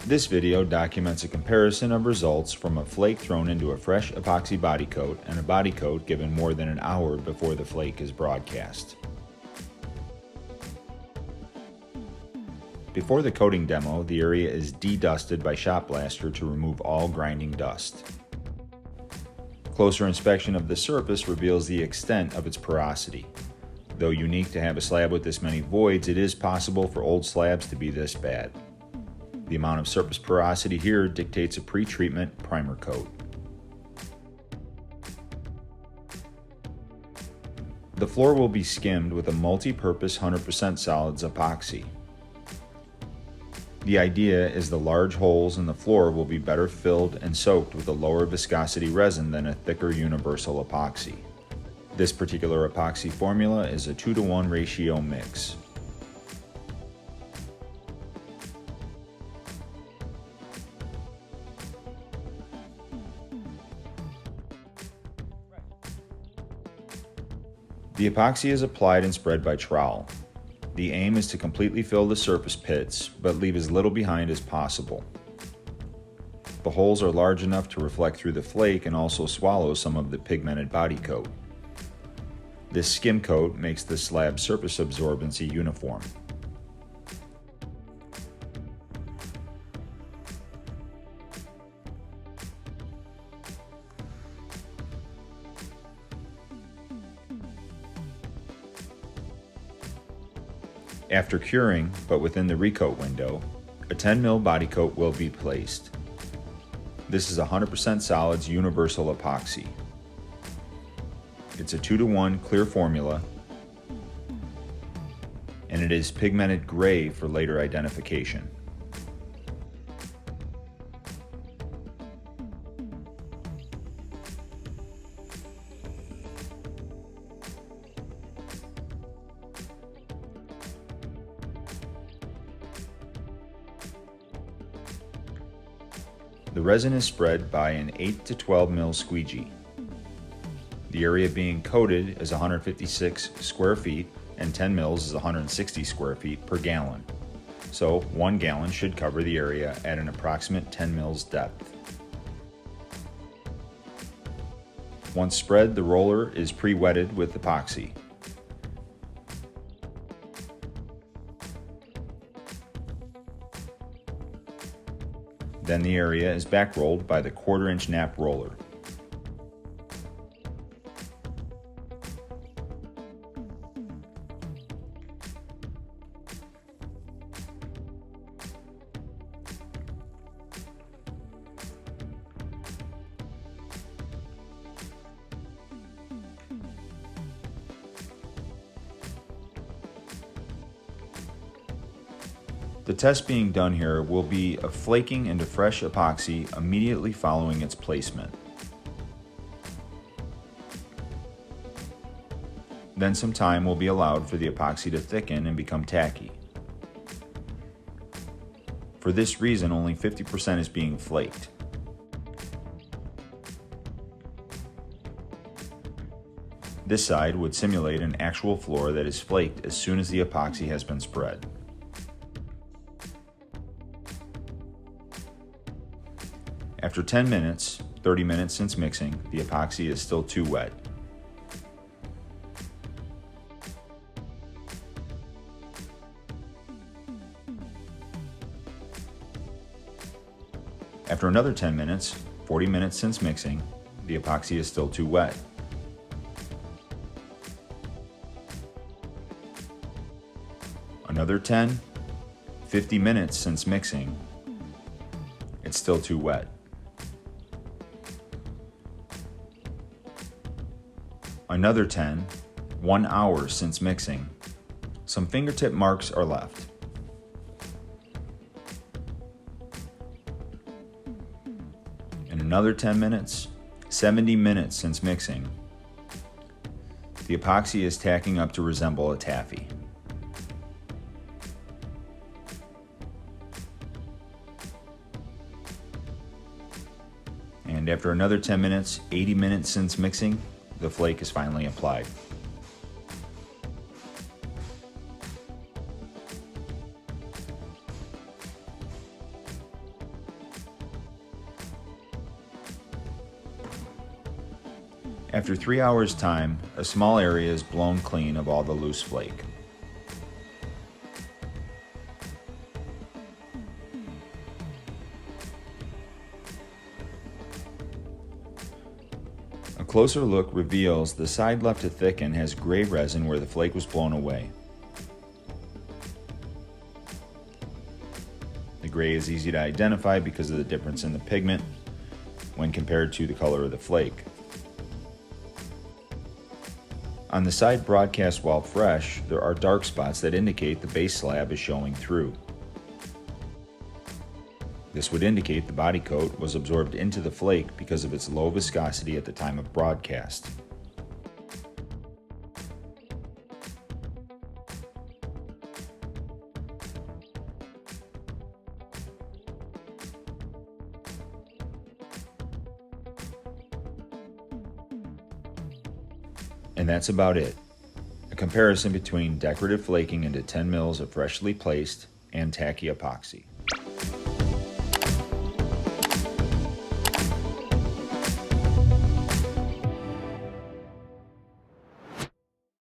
This video documents a comparison of results from a flake thrown into a fresh epoxy body coat and a body coat given more than an hour before the flake is broadcast. Before the coating demo, the area is de-dusted by shot blaster to remove all grinding dust. Closer inspection of the surface reveals the extent of its porosity. Though unique to have a slab with this many voids, it is possible for old slabs to be this bad. The amount of surface porosity here dictates a pre-treatment primer coat. The floor will be skimmed with a multi-purpose 100% solids epoxy. The idea is the large holes in the floor will be better filled and soaked with a lower viscosity resin than a thicker universal epoxy. This particular epoxy formula is a 2-to-1 ratio mix. The epoxy is applied and spread by trowel. The aim is to completely fill the surface pits, but leave as little behind as possible. The holes are large enough to reflect through the flake and also swallow some of the pigmented body coat. This skim coat makes the slab surface absorbency uniform. After curing, but within the recoat window, a 10 mil body coat will be placed. This is 100% solids universal epoxy. It's a 2-to-1 clear formula, and it is pigmented gray for later identification. The resin is spread by an 8 to 12 mil squeegee. The area being coated is 156 square feet and 10 mils is 160 square feet per gallon. So 1 gallon should cover the area at an approximate 10 mils depth. Once spread, the roller is pre-wetted with epoxy. Then the area is back rolled by the 1/4 inch nap roller. The test being done here will be of flaking into fresh epoxy immediately following its placement. Then some time will be allowed for the epoxy to thicken and become tacky. For this reason, only 50% is being flaked. This side would simulate an actual floor that is flaked as soon as the epoxy has been spread. After 10 minutes, 30 minutes since mixing, the epoxy is still too wet. After another 10 minutes, 40 minutes since mixing, the epoxy is still too wet. Another 10, 50 minutes since mixing, it's still too wet. Another 10, 1 hour since mixing. Some fingertip marks are left. And another 10 minutes, 70 minutes since mixing. The epoxy is tacking up to resemble a taffy. And after another 10 minutes, 80 minutes since mixing, the flake is finally applied. After 3 hours' time, a small area is blown clean of all the loose flake. A closer look reveals the side left to thicken has gray resin where the flake was blown away. The gray is easy to identify because of the difference in the pigment when compared to the color of the flake. On the side broadcast while fresh, there are dark spots that indicate the base slab is showing through. This would indicate the body coat was absorbed into the flake because of its low viscosity at the time of broadcast. And that's about it. A comparison between decorative flaking into 10 mils of freshly placed and tacky epoxy.